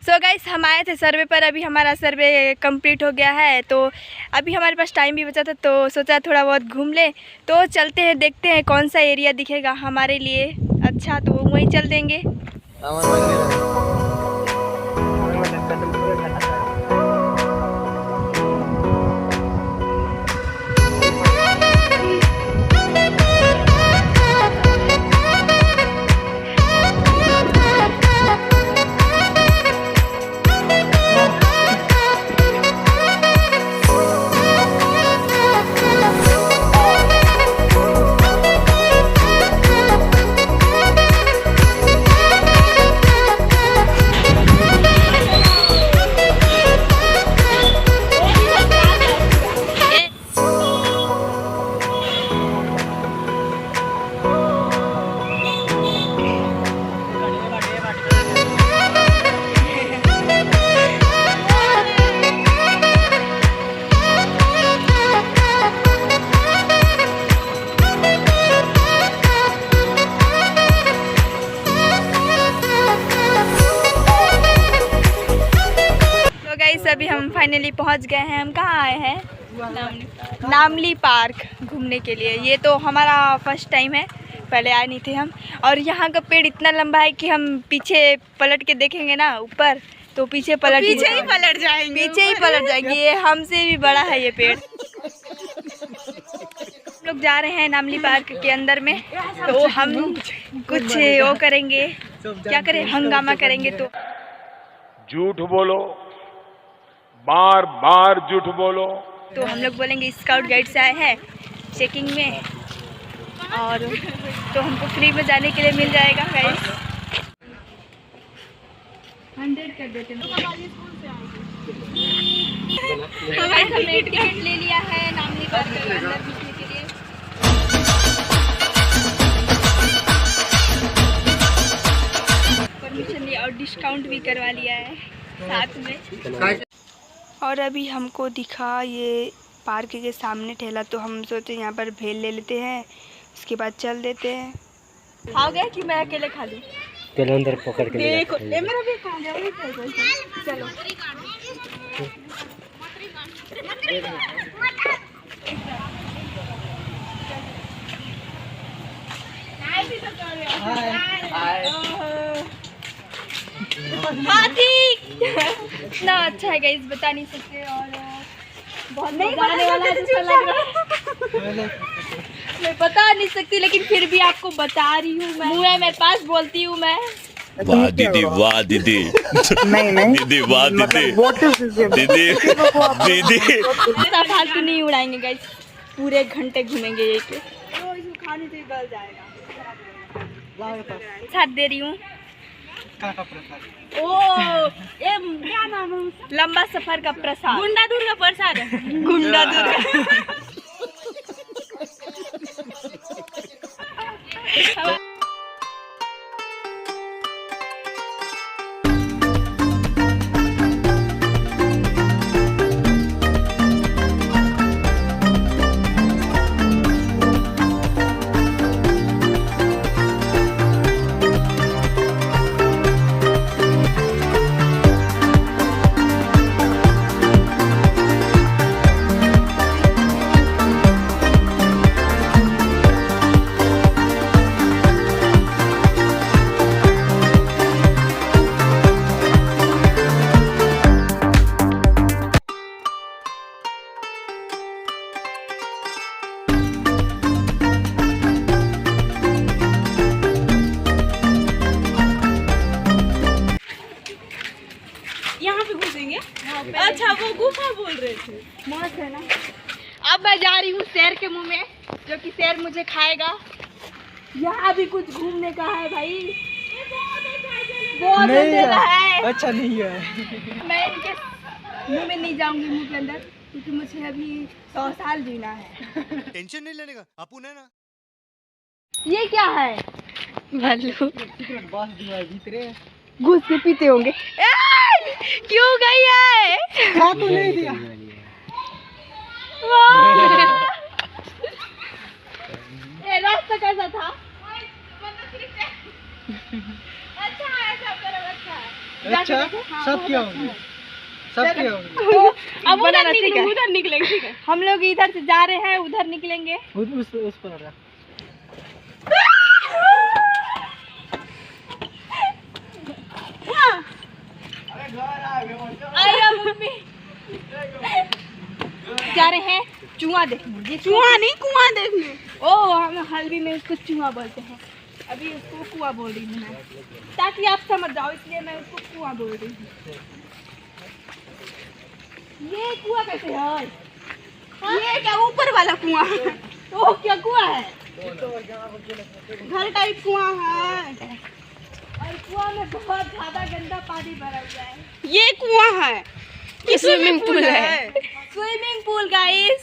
So guys, हम आए थे सर्वे पर। अभी हमारा सर्वे कंप्लीट हो गया है, तो अभी हमारे पास टाइम भी बचा था, तो सोचा थोड़ा बहुत घूम ले। तो चलते हैं, देखते हैं कौन सा एरिया दिखेगा हमारे लिए अच्छा, तो वहीं चल देंगे। अभी हम फाइनली पहुंच गए हैं। हम कहाँ आए हैं? नामली पार्क घूमने के लिए। ये तो हमारा फर्स्ट टाइम है, पहले आए नहीं थे हम। और यहाँ का पेड़ इतना लंबा है कि हम पीछे पलट के देखेंगे ना ऊपर, तो पीछे ही पलट जाएंगे। ये हमसे भी बड़ा है ये पेड़। हम लोग जा रहे हैं नामली पार्क के अंदर में, तो हम कुछ वो करेंगे, क्या करें, हंगामा करेंगे। तो झूठ बोलो, बार बार झूठ बोलो। तो हम लोग बोलेंगे स्काउट गाइड से आए हैं चेकिंग में, और तो हमको फ्री में जाने के लिए मिल जाएगा गाइस। 100 कर देते हैं। तो गाइस, हमने टिकट ले लिया है नामली पार्क के अंदर घुसने के लिए। परमिशन लिया और डिस्काउंट भी करवा लिया है साथ में। और अभी हमको दिखा ये पार्क के सामने ठेला, तो हम सोचे यहाँ पर भेल ले लेते हैं, उसके बाद चल देते हैं। आ गए कि मैं अकेले खा लूँ? चलो अंदर पकड़ के देखो, ये मेरा भी खा गया। चलो हाथी ना अच्छा है गाइस, बता नहीं सकते। और बहुत मजा आने वाला है, अच्छा लग रहा है। मैं बता नहीं सकती, लेकिन फिर भी आपको बता रही हूँ। मैं मुँह है मेरे पास, बोलती हूँ मैं। वाह दीदी, वाह दीदी, नहीं दीदी, वाह दीदी, दीदी, दीदी। फालतू नहीं उड़ाएंगे गाइस, पूरे घंटे घूमेंगे ये के। तो इसको खाने से गल जाएगा। साथ दे रही हूँ। ओ, ये क्या नाम है? लंबा सफर का प्रसाद, गुंडा दूर का प्रसाद है। गुंडा दूर का। अच्छा, वो गुफा बोल रहे थे, मस्त है ना। अब मैं जा रही हूँ शेर के मुंह में, जो कि शेर मुझे खाएगा। यहाँ भी कुछ घूमने का है भाई, बहुत अंधेरा है। अच्छा नहीं है। मैं इनके मुंह में नहीं जाऊंगी, मुंह के अंदर, क्योंकि मुझे अभी 100 साल जीना है। टेंशन नहीं लेने का, अपुन है ना। ये क्या है? भालू घुस के पीते होंगे। क्यों गई है? खा तो नहीं दिया। ये रास्ता कैसा था? अच्छा है, सब तरफ अच्छा है। अच्छा सब क्या हो गया सब क्या हो गया अब उधर निकलेंगे, ठीक है। हम लोग इधर से जा रहे हैं, उधर निकलेंगे। उस पर रहा मम्मी जा रहे हैं चूहा देखने। चूहा नहीं, कुआं देखने। ओ हम हल्दी में उसको चूहा बोलते हैं, अभी उसको कुआं बोल रही हूँ मैं, ताकि आप समझ जाओ, इसलिए मैं उसको कुआं बोल रही हूँ। ये कुआं कैसे है? ये क्या ऊपर वाला कुआं? तो क्या कुआं है? घर टाइप कुआं है, और कुआं में बहुत ज्यादा गंदा पानी भरा हुआ है। ये कुआं है, ये स्विमिंग पूल है। Swimming pool guys,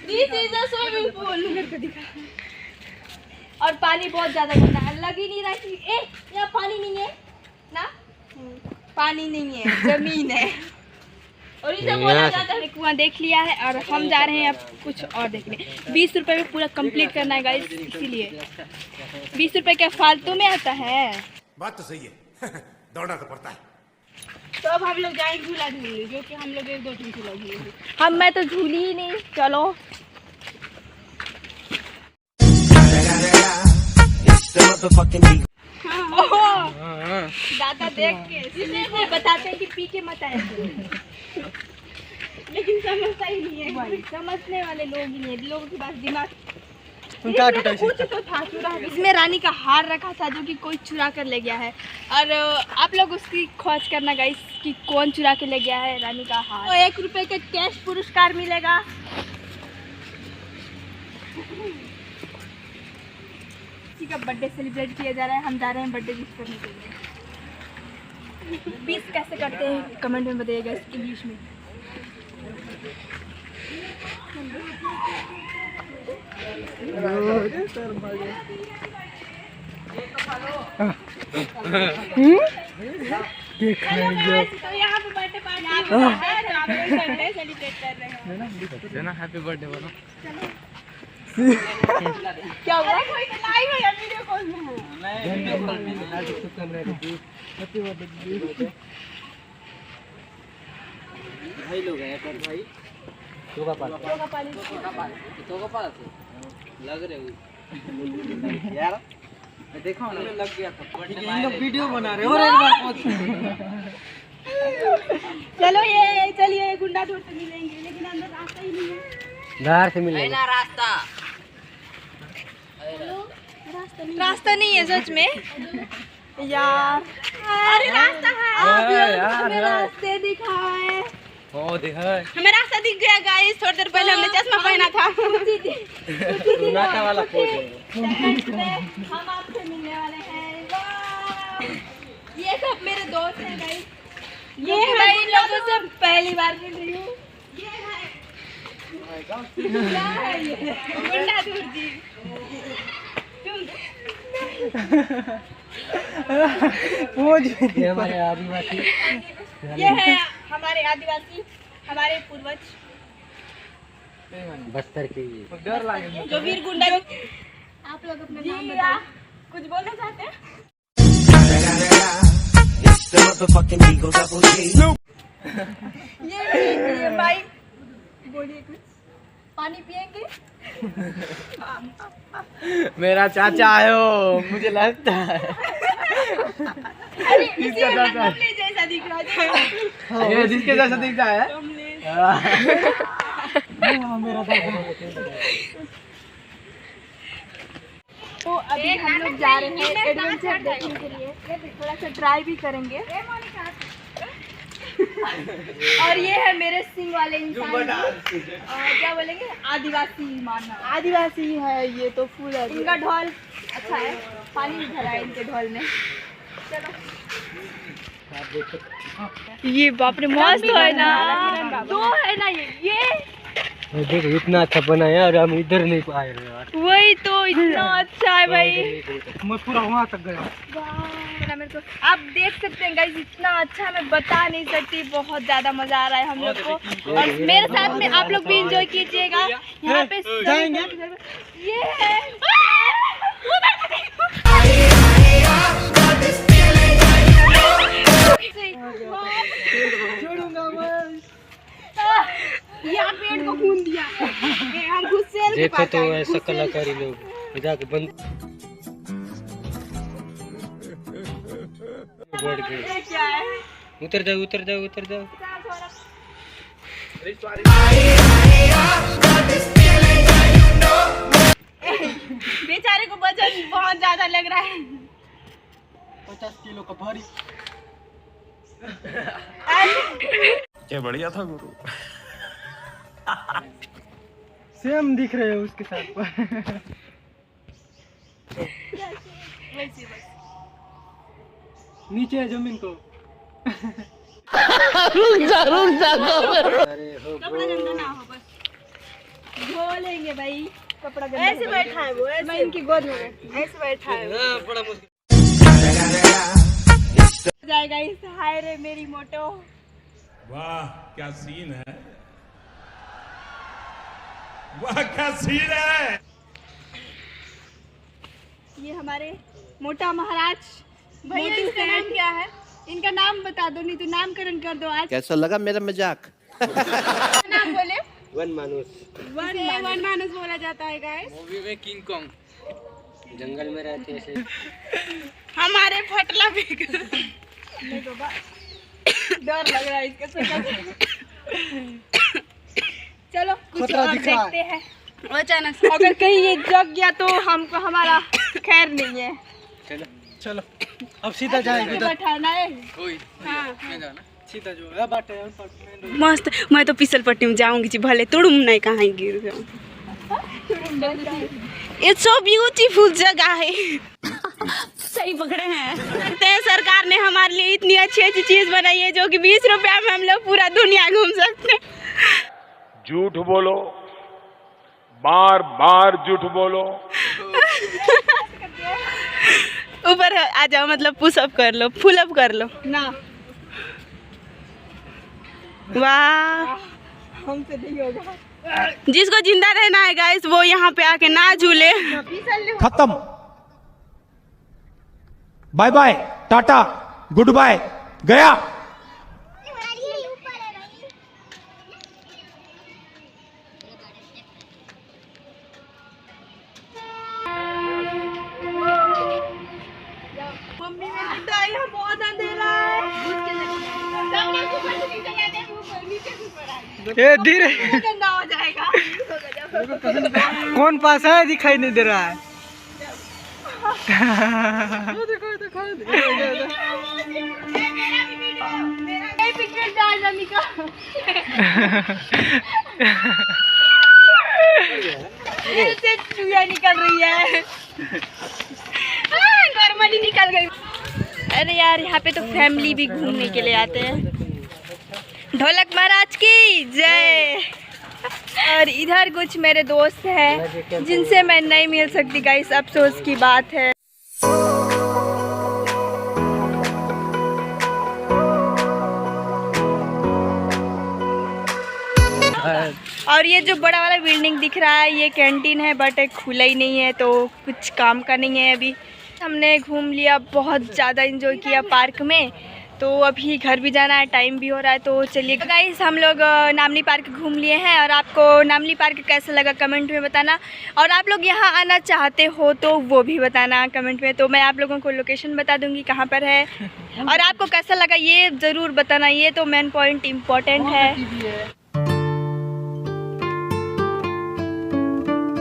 this is a swimming pool. मेरे को दिखा, और पानी बहुत ज्यादा गंदा है, लग ही नहीं रहा कि यहाँ पानी नहीं है ना, पानी नहीं है, जमीन है। और इसे बोला जाता है कुआं। देख लिया है और हम जा रहे हैं अब कुछ और देखने। 20 रुपए में पूरा कंप्लीट करना है गाइस, इसीलिए 20 रुपए क्या फालतू में आता है। बात तो सही है दौड़ना तो पड़ता है। तो अब हम लोग जाएंगे झूला झूलने, जो कि हम लोग 1-2-3 झूला झूलेंगे। मैं तो झूली ही नहीं। चलो दादा देख के इसलिए बताते हैं कि पी के मत आए, लेकिन समझता ही नहीं है। समझने वाले लोग ही नहीं, लोगों के पास दिमाग। कुछ तो था चुरा, इसमें रानी का हार रखा था जो कि कोई चुरा कर ले गया है, और आप लोग उसकी खोज करना गाइस कि कौन चुरा के ले गया है रानी का हार। तो 1 रुपए का कैश पुरस्कार मिलेगा। किसी का बर्थडे सेलिब्रेट किया जा रहा है, हम जा रहे हैं बर्थडे विश करने के लिए। 20 कैसे करते हैं कमेंट में बताइएगा इंग्लिश में। तो यहाँ पे बर्थडे पार्टी सेलिब्रेट कर रहे हैं ना। हैप्पी बर्थडे बोलो। क्या हुआ? कोई तो लाइव है या वीडियो कॉल में है? हैप्पी बर्थडे भाई लोग हैं पर भाई तो का पानी लग रहे हो यार, देखो ना लग गया था। इन लोग वीडियो बना रहे हो और एक बार चलो ये चलिए गुंडा धूर से मिलेंगे, लेकिन अंदर रास्ता ही नहीं है। बाहर से मिलेंगे ना रास्ता नहीं है सच में यार। अरे रास्ता है, आप लोग हमें रास्ते दिखाए। हमें रास्ता दिख गया गाइस, थोड़ी देर पहले हमने चश्मा पहना था। वाला हम आपसे मिलने वाले हैं। ये सब मेरे दोस्त हैं गाइस, ये मैं इन लोगों से पहली बार मिल रही हूँ। ये है गुंडा दूर जी। ये हमारे आदिवासी, ये है हमारे आदिवासी, हमारे पूर्वज बस्तर के जो वीर गुंडा। आप लोग अपने नाम बताओ, कुछ बोलना चाहते हैं? ये भाई बोलिए कुछ। पानी पिएंगे? मेरा चाचा आयो मुझे लगता है। अरे इसका कमले जैसा दिख रहा है। ये जिसके जैसा दिखता है मेरा तो अभी हम लोग जा रहे हैं एडवेंचर देखने के लिए, थोड़ा सा ट्राई भी करेंगे। और ये है मेरे सिंह वाले इंसान, क्या बोलेंगे आदिवासी मानना। आदिवासी है ये तो फुल है। इनका ढोल अच्छा है, पानी भी भरा है इनके ढोल में। चलो ये बाप रे मस्त है ना, दो है ना ये देखो इतना अच्छा बना है और हम इधर नहीं पाए यार। वही तो इतना अच्छा है भाई, मैं पूरा वहाँ तक गया। मेरे को आप देख सकते हैं गाइस, इतना अच्छा मैं बता नहीं सकती, बहुत ज़्यादा मज़ा आ रहा है हम लोग को। और मेरे साथ में आप लोग भी एंजॉय कीजिएगा। यहाँ पे ये है देखो तो ऐसा कलाकारी लोग जाके बंद बढ़ गए। ये क्या है? उतर जाओ उतर जाओ उतर जाओ। बेचारे को वजन बहुत ज्यादा लग रहा है। 50 किलो का भारी। क्या बढ़िया था गुरु। सेम दिख रहे हो उसके साथ पर। नीचे है जमीन को। अरे हो कपड़ा गंदा ना हो बस। धो लेंगे भाई कपड़ा गंदा। ऐसे बैठा है वो, मैं इनकी गोद में ऐसे बैठा है। बड़ा मुश्किल जाएगा इस। हाय रे मेरी मोटो। वाह क्या सीन है, वाह क्या सीन है। ये हमारे मोटा महाराज। भैया इसका नाम क्या है? इनका नाम बता दो, नहीं तो नामकरण कर दो आज। कैसा लगा मेरा मजाक? नाम बोले। वन मानुस। वन मानुस बोला जाता है गाइस। मूवी में किंग कॉन्ग जंगल में रहते हैं ऐसे। हमारे फटला भी नहीं बाबा, डर लग रहा है इसके से। चलो कुछ और देखते हैं। अचानक से अगर कहीं ये जग गया तो हमको हमारा खैर नहीं है। चलो चलो अब सीधा जाएंगे उधर। बैठाना है। हाँ सीधा जो है बाटे मस्त। मैं तो फिसल पट्टी में जाऊंगी जी, भले तुड़ुम नहीं कहाँ गिर जाऊँ। इट्स सो ब्यूटीफुल जगह है। सही पकड़े हैं। लगते हैं सरकार ने हमारे लिए इतनी अच्छी अच्छी चीज बनाई है जो कि 20 रुपया में हम लोग पूरा दुनिया घूम सकते हैं। झूठ बोलो, बार बार झूठ बोलो। ऊपर आ जाओ, मतलब पुशअप कर लो, फुल अप कर लो ना वाह। हमसे नहीं होगा। जिसको जिंदा रहना है गाइस वो यहाँ पे आके ना झूले। खत्म। Bye bye tata goodbye गया। मम्मी में है बहुत अंधेरा है। ए धीरे गंदा हो जाएगा। कौन पास है दिखाई नहीं दे रहा है। चूहा निकल रही है। नॉर्मली निकल गई। अरे यार यहाँ पे तो फैमिली भी घूमने के लिए आते हैं। ढोलक महाराज की जय। और इधर कुछ मेरे दोस्त हैं जिनसे मैं नहीं मिल सकती गाइस, अफसोस की बात है। और ये जो बड़ा वाला बिल्डिंग दिख रहा है ये कैंटीन है, बट खुला ही नहीं है तो कुछ काम का नहीं है अभी। हमने घूम लिया, बहुत ज़्यादा एंजॉय किया पार्क में, तो अभी घर भी जाना है, टाइम भी हो रहा है। तो चलिए गाइस हम लोग नामली पार्क घूम लिए हैं। और आपको नामली पार्क कैसा लगा कमेंट में बताना, और आप लोग यहाँ आना चाहते हो तो वो भी बताना कमेंट में। तो मैं आप लोगों को लोकेशन बता दूँगी कहाँ पर है, और आपको कैसा लगा ये ज़रूर बताना, ये तो मेन पॉइंट इम्पॉर्टेंट है।